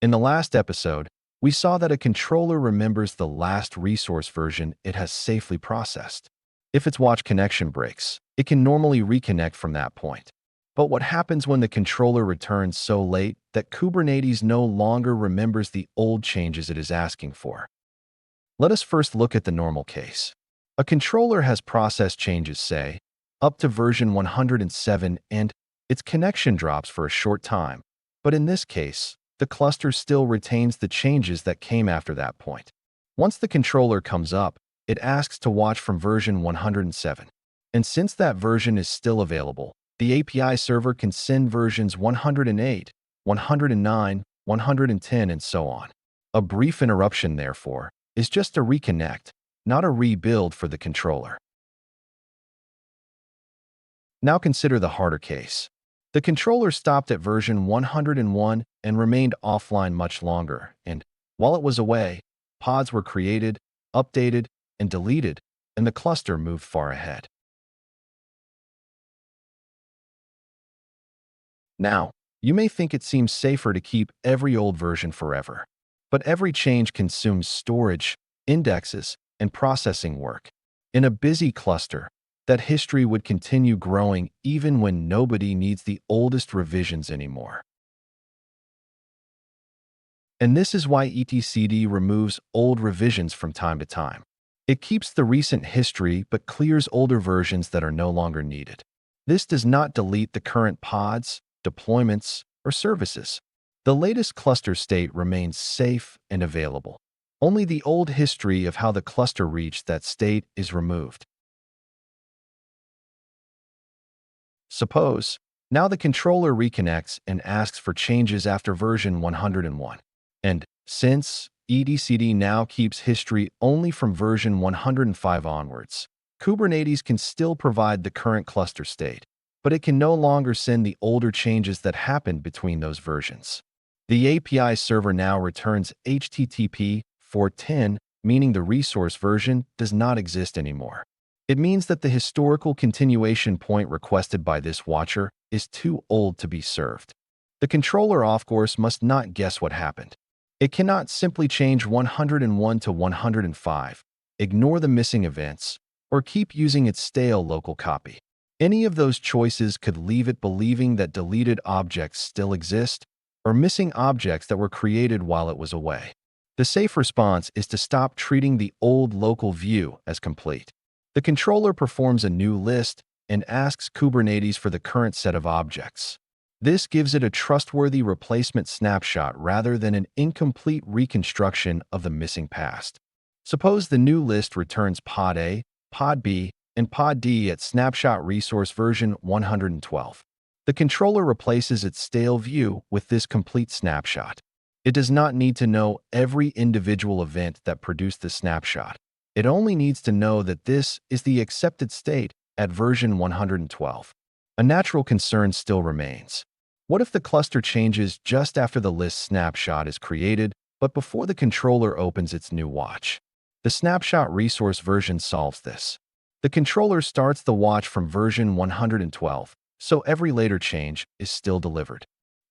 In the last episode, we saw that a controller remembers the last resource version it has safely processed. If its watch connection breaks, it can normally reconnect from that point. But what happens when the controller returns so late that Kubernetes no longer remembers the old changes it is asking for? Let us first look at the normal case. A controller has processed changes, say, up to version 107, and its connection drops for a short time. But in this case, the cluster still retains the changes that came after that point. Once the controller comes up, it asks to watch from version 107. And since that version is still available, the API server can send versions 108, 109, 110, and so on. A brief interruption, therefore, is just a reconnect, not a rebuild for the controller. Now consider the harder case. The controller stopped at version 101 and remained offline much longer, and while it was away, pods were created, updated, and deleted, and the cluster moved far ahead. Now, you may think it seems safer to keep every old version forever, but every change consumes storage, indexes, and processing work. In a busy cluster, that history would continue growing even when nobody needs the oldest revisions anymore. And this is why etcd removes old revisions from time to time. It keeps the recent history but clears older versions that are no longer needed. This does not delete the current pods, deployments, or services. The latest cluster state remains safe and available. Only the old history of how the cluster reached that state is removed. Suppose, now the controller reconnects and asks for changes after version 101. And since etcd now keeps history only from version 105 onwards, Kubernetes can still provide the current cluster state, but it can no longer send the older changes that happened between those versions. The API server now returns HTTP 410, meaning the resource version does not exist anymore. It means that the historical continuation point requested by this watcher is too old to be served. The controller, of course, must not guess what happened. It cannot simply change 101 to 105, ignore the missing events, or keep using its stale local copy. Any of those choices could leave it believing that deleted objects still exist, or missing objects that were created while it was away. The safe response is to stop treating the old local view as complete. The controller performs a new list and asks Kubernetes for the current set of objects. This gives it a trustworthy replacement snapshot rather than an incomplete reconstruction of the missing past. Suppose the new list returns pod A, pod B, and pod D at snapshot resource version 112. The controller replaces its stale view with this complete snapshot. It does not need to know every individual event that produced the snapshot. It only needs to know that this is the accepted state at version 112. A natural concern still remains. What if the cluster changes just after the list snapshot is created, but before the controller opens its new watch? The snapshot resource version solves this. The controller starts the watch from version 112, so every later change is still delivered.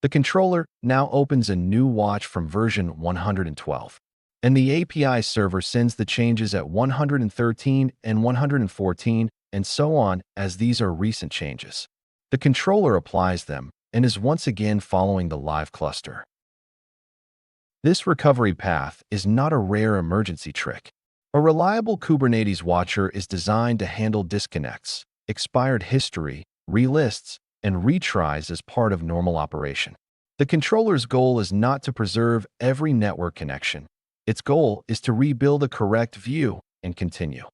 The controller now opens a new watch from version 112. And the API server sends the changes at 113 and 114, and so on, as these are recent changes. The controller applies them and is once again following the live cluster. This recovery path is not a rare emergency trick. A reliable Kubernetes watcher is designed to handle disconnects, expired history, relists, and retries as part of normal operation. The controller's goal is not to preserve every network connection. Its goal is to rebuild a correct view and continue.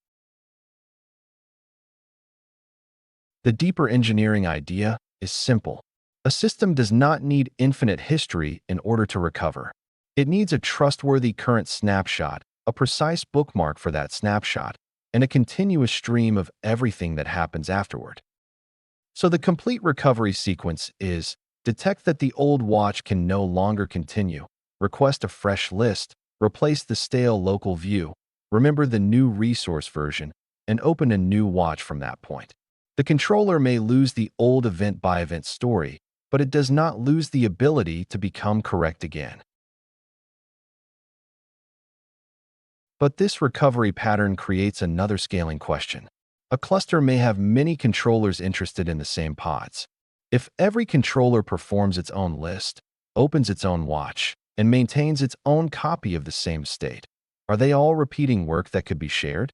The deeper engineering idea is simple. A system does not need infinite history in order to recover. It needs a trustworthy current snapshot, a precise bookmark for that snapshot, and a continuous stream of everything that happens afterward. So the complete recovery sequence is: detect that the old watch can no longer continue, request a fresh list, replace the stale local view, remember the new resource version, and open a new watch from that point. The controller may lose the old event-by-event story, but it does not lose the ability to become correct again. But this recovery pattern creates another scaling question. A cluster may have many controllers interested in the same pods. If every controller performs its own list, opens its own watch, and maintains its own copy of the same state, are they all repeating work that could be shared?